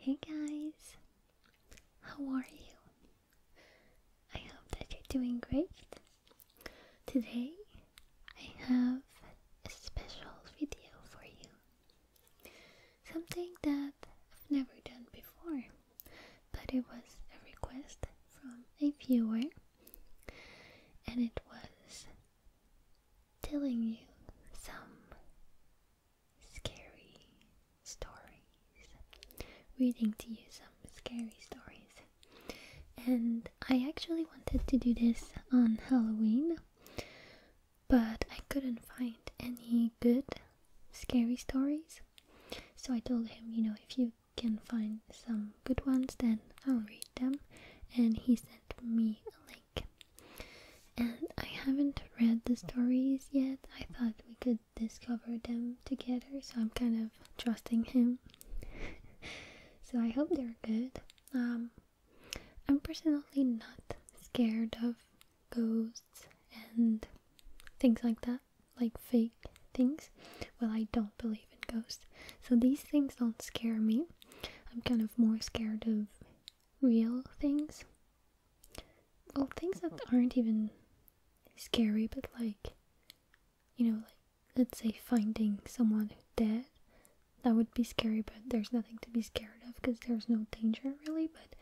Hey guys, how are you? I hope that you're doing great. Today I have a special video for you. Something that I've never done before, but it was a request from a viewer, and it was telling you some scary stories, reading to you some scary stories. And I actually wanted to do this on Halloween, but I couldn't find any good scary stories. So I told him, if you can find some good ones, then I'll read them. And he sent me a link. And I haven't read the stories yet. I thought we could discover them together, so I'm kind of trusting him. So I hope they're good. I'm personally not scared of ghosts and things like that, like fake things. Well, I don't believe in ghosts, so these things don't scare me. I'm kind of more scared of real things. Well, things that aren't even scary, but like let's say finding someone dead. That would be scary, but there's nothing to be scared of because there's no danger really. But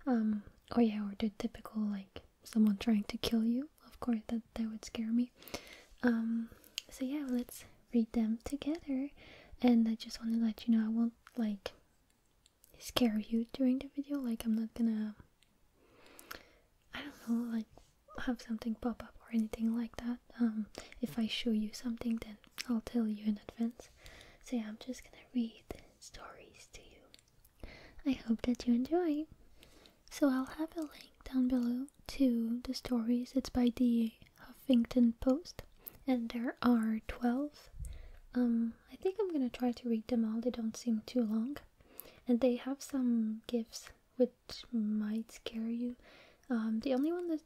or the typical like someone trying to kill you. Of course, that would scare me. So yeah, let's read them together. And I just want to let you know I won't like scare you during the video. Like I'm not gonna, I don't know, like have something pop up or anything like that. If I show you something, then I'll tell you in advance. So yeah, I'm just gonna read stories to you. I hope that you enjoy. So I'll have a link down below to the stories. It's by the Huffington Post, and there are 12. I think I'm gonna try to read them all. They don't seem too long, and they have some gifts which might scare you. The only one that's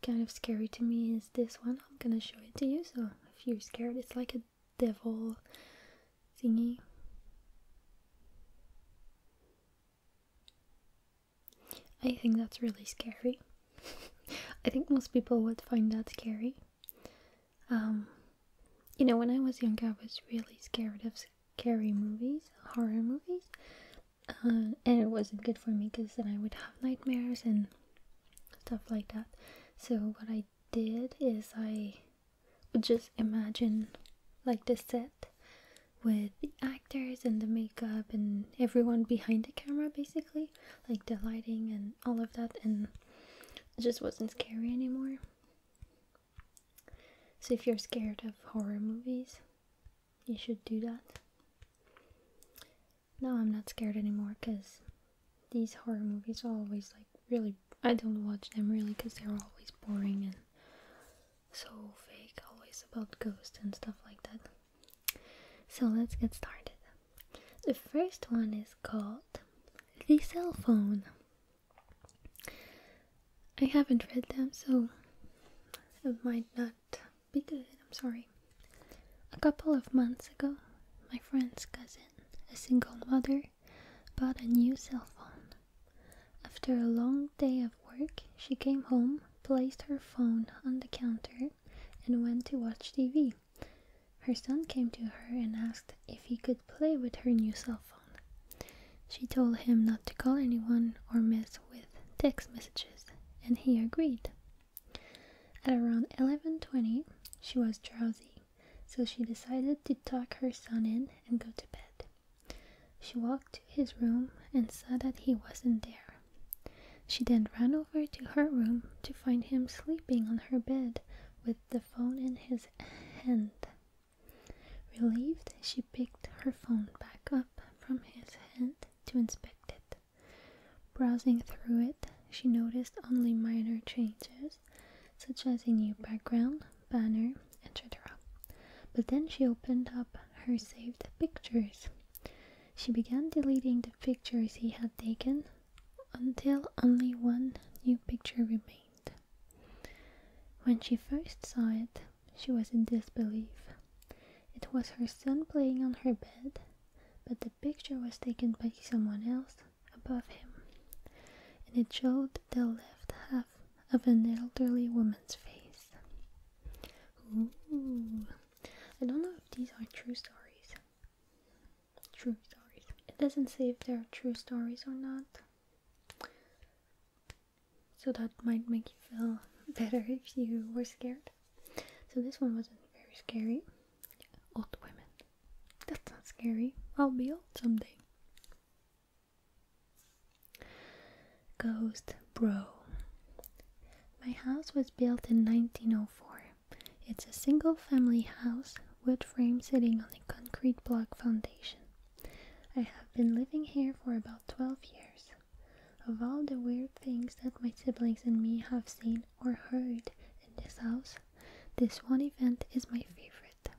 kind of scary to me is this one. I'm gonna show it to you, so if you're scared, it's like a devil thingy. I think that's really scary. I think most people would find that scary. When I was younger, I was really scared of scary movies, horror movies, and it wasn't good for me because then I would have nightmares and stuff like that. So what I did is I would just imagine like the set with the actors and the makeup and everyone behind the camera, basically, like the lighting and all of that, and it just wasn't scary anymore. So if you're scared of horror movies, you should do that. Now I'm not scared anymore because these horror movies are always like really, I don't watch them really because they're always boring and so fake, always about ghosts and stuff like that. So let's get started. The first one is called The Cell Phone. I haven't read them, so it might not be good. I'm sorry. A couple of months ago, my friend's cousin, a single mother, bought a new cell phone. After a long day of work, she came home, placed her phone on the counter, and went to watch TV. Her son came to her and asked if he could play with her new cell phone. She told him not to call anyone or mess with text messages, and he agreed. At around 11:20, she was drowsy, so she decided to tuck her son in and go to bed. She walked to his room and saw that he wasn't there. She then ran over to her room to find him sleeping on her bed with the phone in his hand. Relieved, she picked her phone back up from his hand to inspect it. Browsing through it, she noticed only minor changes, such as a new background, banner, etc. But then she opened up her saved pictures. She began deleting the pictures he had taken until only one new picture remained. When she first saw it, she was in disbelief. It was her son playing on her bed, but the picture was taken by someone else above him, and it showed the left half of an elderly woman's face. Ooh. I don't know if these are true stories. True stories. It doesn't say if they're true stories or not. So that might make you feel better if you were scared. So this one wasn't very scary. Old women. That's not scary. I'll be old someday. Ghost Bro. My house was built in 1904. It's a single family house, wood frame sitting on a concrete block foundation. I have been living here for about 12 years. Of all the weird things that my siblings and me have seen or heard in this house, this one event is my favorite.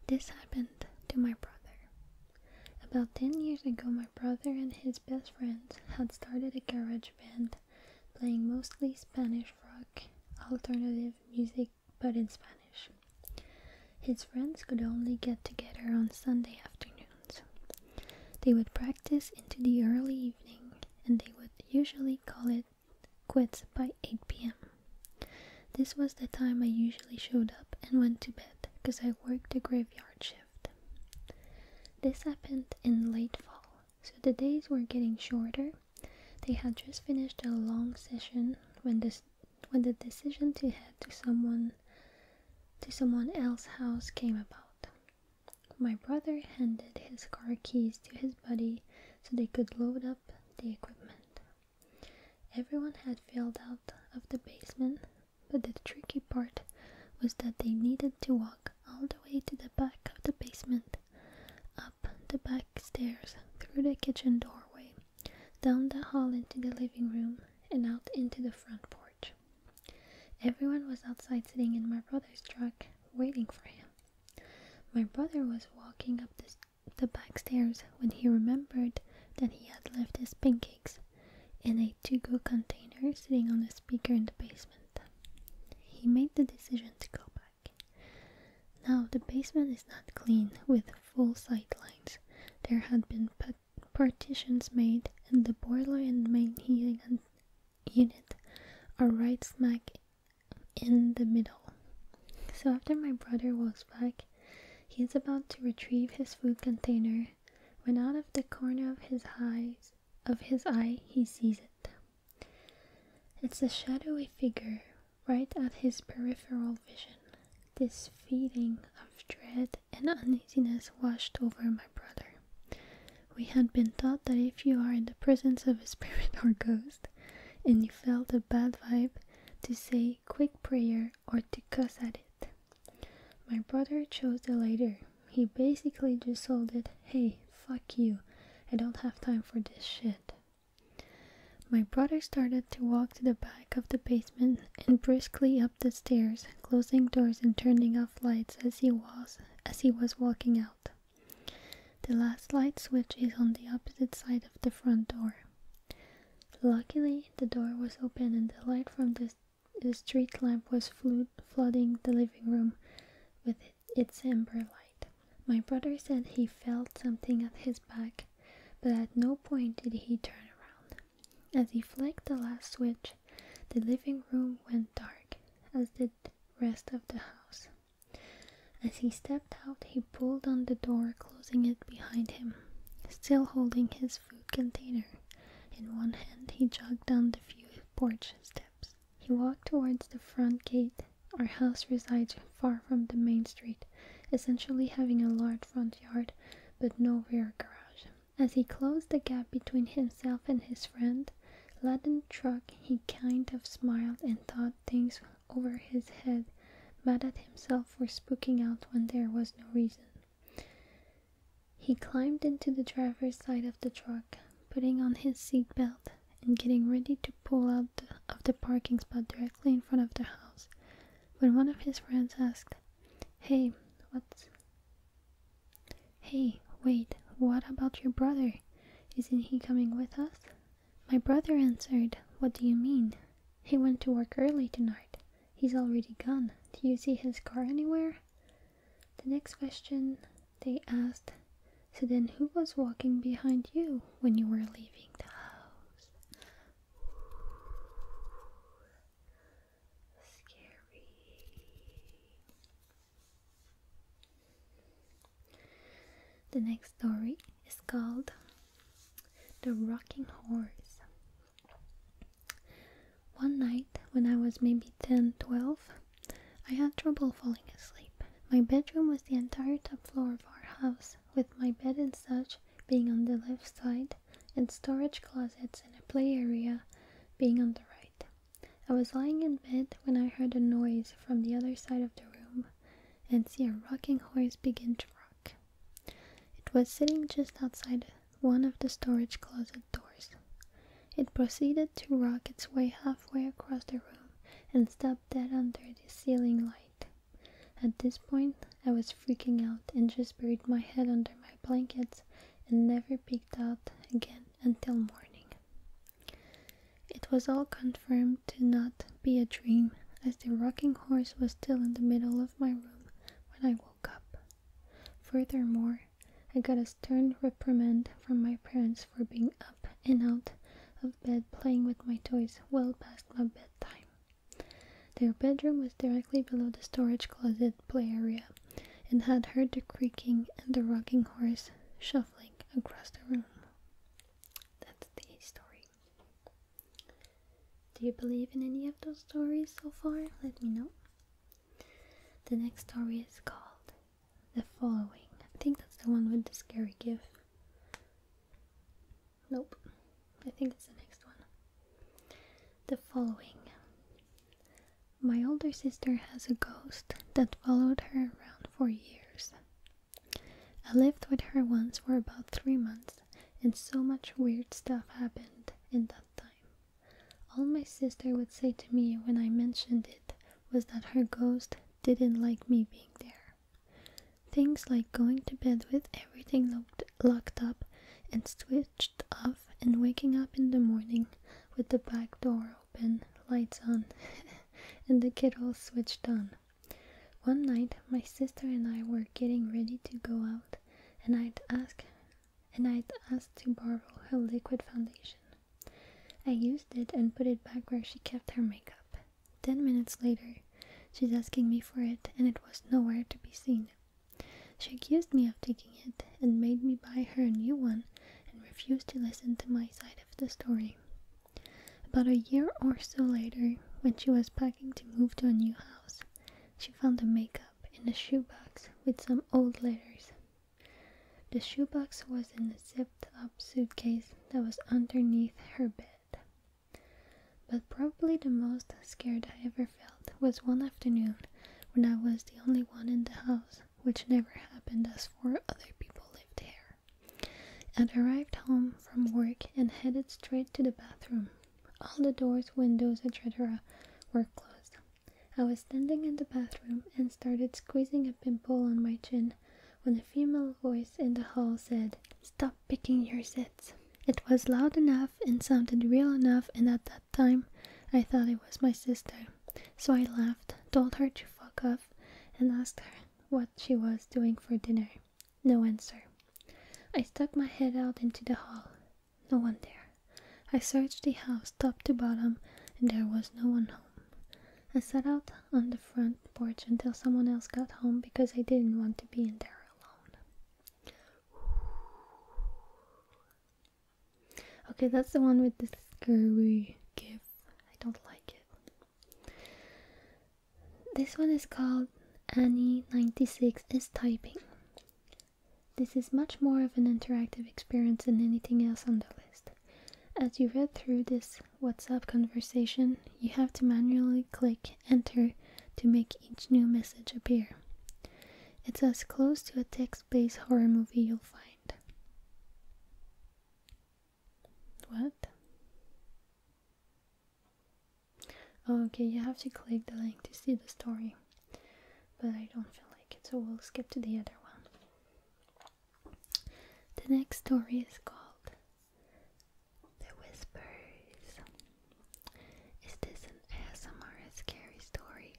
This happened to my brother. About 10 years ago, my brother and his best friends had started a garage band playing mostly Spanish rock, alternative music, but in Spanish. His friends could only get together on Sunday afternoons. They would practice into the early evening, and they would usually call it quits by 8 p.m. This was the time I usually showed up and went to bed because I worked the graveyard shift. This happened in late fall, so the days were getting shorter. They had just finished a long session when the decision to head to someone else's house came about. My brother handed his car keys to his buddy so they could load up the equipment. Everyone had filled out of the basement, but the tricky part was that they needed to walk all the way to the back of the basement, up the back stairs, through the kitchen doorway, down the hall into the living room, and out into the front porch. Everyone was outside sitting in my brother's truck, waiting for him. My brother was walking up the back stairs when he remembered that he had left his pancakes in a to-go container sitting on a speaker in the basement. He made the decision to go back. Now, the basement is not clean with full sight lines. There had been partitions made, and the boiler and the main heating unit are right smack in the middle. So after my brother walks back, he is about to retrieve his food container when out of the corner of his eye he sees it. It's a shadowy figure right at his peripheral vision. This feeling of dread and uneasiness washed over my brother. We had been taught that if you are in the presence of a spirit or ghost, and you felt a bad vibe, to say quick prayer or to cuss at it. My brother chose the latter. He basically just told it, "Hey, fuck you, I don't have time for this shit." My brother started to walk to the back of the basement and briskly up the stairs, closing doors and turning off lights as he was walking out. The last light switch is on the opposite side of the front door. Luckily, the door was open and the light from the street lamp was flooding the living room with its amber light. My brother said he felt something at his back, but at no point did he turn around. As he flicked the last switch, the living room went dark, as did the rest of the house. As he stepped out, he pulled on the door, closing it behind him, still holding his food container. In one hand, he jogged down the few porch steps. He walked towards the front gate. Our house resides far from the main street, essentially having a large front yard, but no rear garage. As he closed the gap between himself and his friend, laden truck, he kind of smiled and thought things over his head, mad at himself for spooking out when there was no reason. He climbed into the driver's side of the truck, putting on his seatbelt and getting ready to pull out of the parking spot directly in front of the house, when one of his friends asked, Hey, wait, what about your brother? Isn't he coming with us?" My brother answered, "What do you mean? He went to work early tonight. He's already gone. Do you see his car anywhere?" The next question they asked So then who was walking behind you when you were leaving the house? Scary. The next story is called The Rocking Horse. One night when I was maybe 10, 12, I had trouble falling asleep. My bedroom was the entire top floor of our house, with my bed and such being on the left side and storage closets and a play area being on the right. I was lying in bed when I heard a noise from the other side of the room and see a rocking horse begin to rock. It was sitting just outside one of the storage closet doors. It proceeded to rock its way halfway across the room and stopped dead under the ceiling light. At this point, I was freaking out and just buried my head under my blankets and never peeked out again until morning. It was all confirmed to not be a dream, as the rocking horse was still in the middle of my room when I woke up. Furthermore, I got a stern reprimand from my parents for being up and out of bed playing with my toys well past my bedtime. Their bedroom was directly below the storage closet play area and had heard the creaking and the rocking horse shuffling across the room. That's the story. Do you believe in any of those stories so far? Let me know. The next story is called The Following. I think that's the one with the scary gif. Nope. I think it's the next one. The Following. My older sister has a ghost that followed her around for years. I lived with her once for about 3 months, and so much weird stuff happened in that time. All my sister would say to me when I mentioned it was that her ghost didn't like me being there. Things like going to bed with everything locked up and switched off, and waking up in the morning with the back door open, lights on, and the kettle switched on. One night, my sister and I were getting ready to go out, and I'd asked to borrow her liquid foundation. I used it and put it back where she kept her makeup. 10 minutes later, she's asking me for it, and it was nowhere to be seen. She accused me of taking it and made me buy her a new one, and refused to listen to my side of the story. About a year or so later, when she was packing to move to a new house, she found the makeup in a shoebox with some old letters. The shoebox was in a zipped up suitcase that was underneath her bed. But probably the most scared I ever felt was one afternoon when I was the only one in the house, which never happened as 4 other people lived here. I'd arrived home from work and headed straight to the bathroom. All the doors, windows, etc. were closed. I was standing in the bathroom and started squeezing a pimple on my chin when a female voice in the hall said, "Stop picking your zits." It was loud enough and sounded real enough, and at that time I thought it was my sister. So I laughed, told her to fuck off, and asked her what she was doing for dinner. No answer. I stuck my head out into the hall. No one there. I searched the house top to bottom, and there was no one home. I sat out on the front porch until someone else got home because I didn't want to be in there alone. Okay, that's the one with the scary gif. I don't like it. This one is called Annie96 is Typing. This is much more of an interactive experience than anything else on the list. As you read through this WhatsApp conversation, you have to manually click enter to make each new message appear. It's as close to a text-based horror movie you'll find. What? Oh, okay, you have to click the link to see the story, but I don't feel like it, so we'll skip to the other one. The next story is called The Whispers. Is this an ASMR scary story?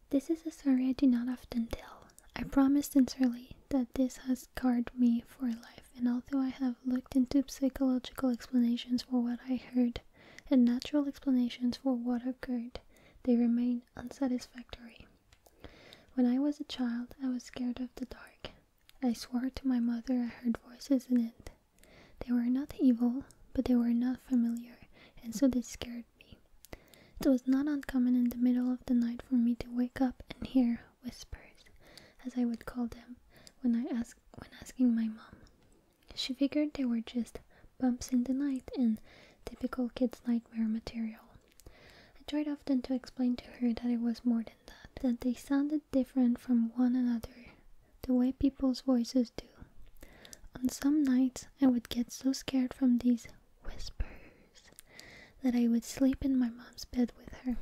This is a story I do not often tell. I I promise sincerely that this has scarred me for life, and although I have looked into psychological explanations for what I heard and natural explanations for what occurred, they remain unsatisfactory. When I was a child, I was scared of the dark. I swore to my mother I heard voices in it. They were not evil, but they were not familiar, and so they scared me. It was not uncommon in the middle of the night for me to wake up and hear whispers, as I would call them, when asking my mom. She figured they were just bumps in the night and typical kid's nightmare material. I tried often to explain to her that it was more than that they sounded different from one another, the way people's voices do. On some nights, I would get so scared from these whispers that I would sleep in my mom's bed with her.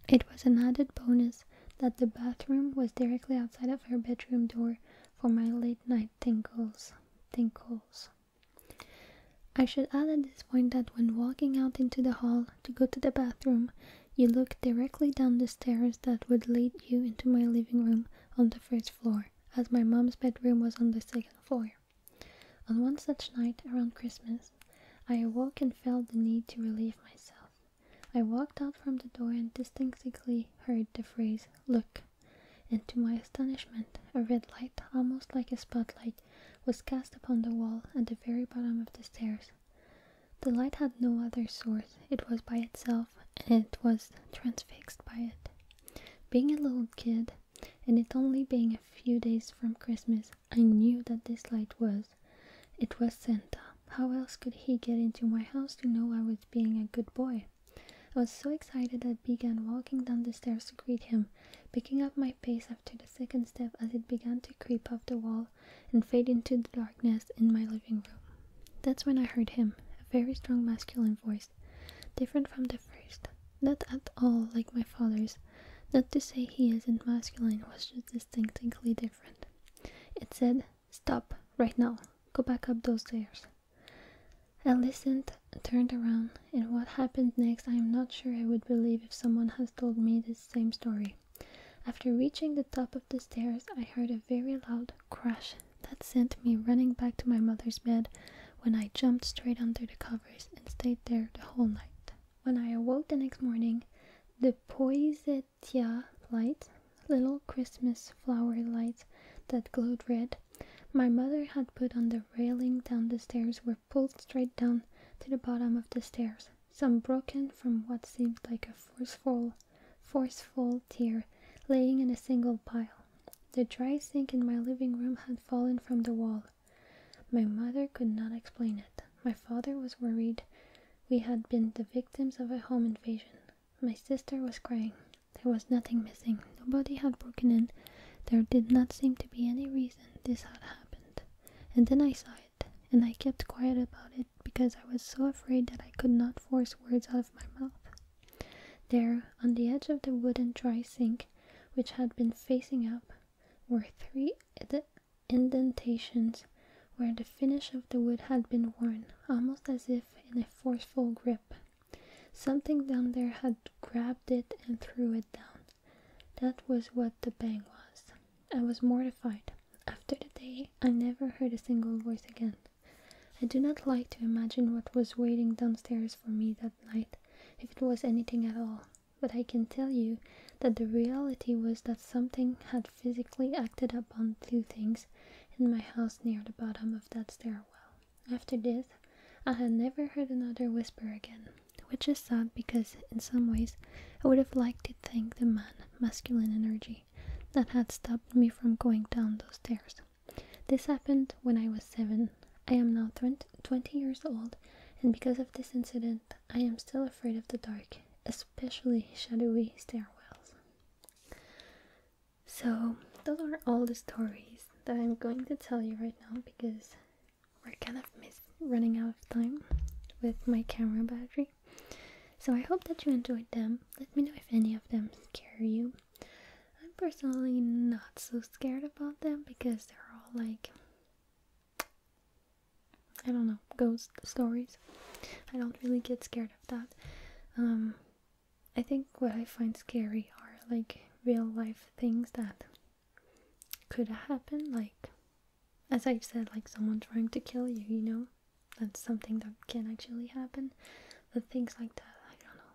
It was an added bonus that the bathroom was directly outside of her bedroom door for my late night tinkles. I should add at this point that when walking out into the hall to go to the bathroom, you look directly down the stairs that would lead you into my living room on the first floor, as my mom's bedroom was on the second floor. On one such night around Christmas, I awoke and felt the need to relieve myself. I walked out from the door and distinctly heard the phrase, "Look," and to my astonishment, a red light, almost like a spotlight, was cast upon the wall at the very bottom of the stairs. The light had no other source, it was by itself, and it was transfixed by it. Being a little kid, and it only being a few days from Christmas, I knew that this light was. It was Santa. How else could he get into my house to know I was being a good boy? I was so excited I began walking down the stairs to greet him, picking up my pace after the second step as it began to creep off the wall and fade into the darkness in my living room. That's when I heard him, a very strong masculine voice, different from the first, not at all like my father's. Not to say he isn't masculine, was just distinctly different. It said, "Stop, right now, go back up those stairs." I listened, turned around, and what happened next I am not sure I would believe if someone has told me this same story. After reaching the top of the stairs, I heard a very loud crash that sent me running back to my mother's bed, when I jumped straight under the covers and stayed there the whole night. When I awoke the next morning, the poinsettia lights, little Christmas flower lights that glowed red, my mother had put on the railing down the stairs were pulled straight down to the bottom of the stairs, some broken from what seemed like a forceful tear laying in a single pile. The dry sink in my living room had fallen from the wall. My mother could not explain it. My father was worried we had been the victims of a home invasion. My sister was crying. There was nothing missing. Nobody had broken in. There did not seem to be any reason this had happened. And then I saw it, and I kept quiet about it because I was so afraid that I could not force words out of my mouth. There, on the edge of the wooden dry sink, which had been facing up, were 3 indentations where the finish of the wood had been worn, almost as if in a forceful grip. Something down there had grabbed it and threw it down. That was what the bang was. I was mortified. After the day, I never heard a single voice again. I do not like to imagine what was waiting downstairs for me that night, if it was anything at all, but I can tell you that the reality was that something had physically acted upon 2 things in my house near the bottom of that stairwell. After this, I had never heard another whisper again, which is sad because in some ways I would have liked to thank the masculine energy that had stopped me from going down those stairs. This happened when I was 7. I am now 20 years old, and because of this incident, I am still afraid of the dark, especially shadowy stairwells. So, those are all the stories that I'm going to tell you right now because we're kind of running out of time with my camera battery. So I hope that you enjoyed them. Let me know if any of them scare you. I'm personally not so scared about them because they're all like, I don't know, ghost stories. I don't really get scared of that. I think what I find scary are like real life things that could happen, like, as I said, like someone trying to kill you, you know? That's something that can actually happen. But things like that, I don't know.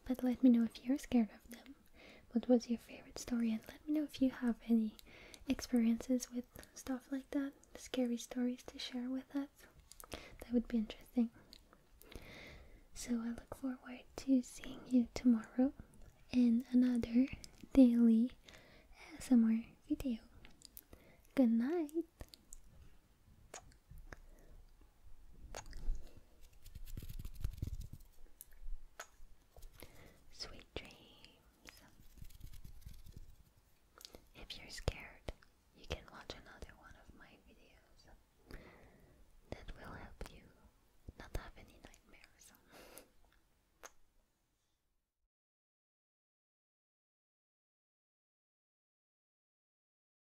But let me know if you're scared of them. What was your favorite story? And let me know if you have any experiences with stuff like that. Scary stories to share with us. That would be interesting. So I look forward to seeing you tomorrow in another daily ASMR video. Good night.